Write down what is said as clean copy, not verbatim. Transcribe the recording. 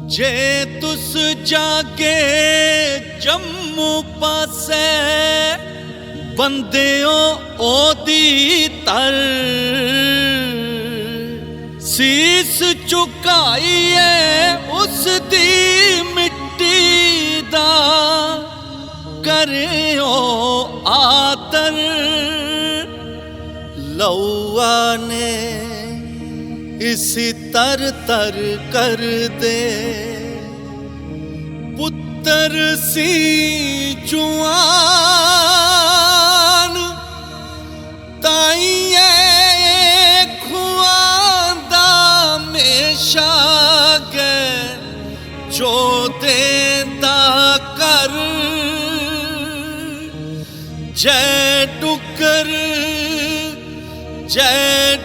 जे तुस जागे जम्मू पासे बंदियों ओदी तर सीस झुकाइए उस दी मिट्टी दा करियो आदर। लौआ ने इसी तर तर कर दे पुत्र सी जुआन ताइए खुआंदा मेशा गे जो देंदा कर। जय डुगर जय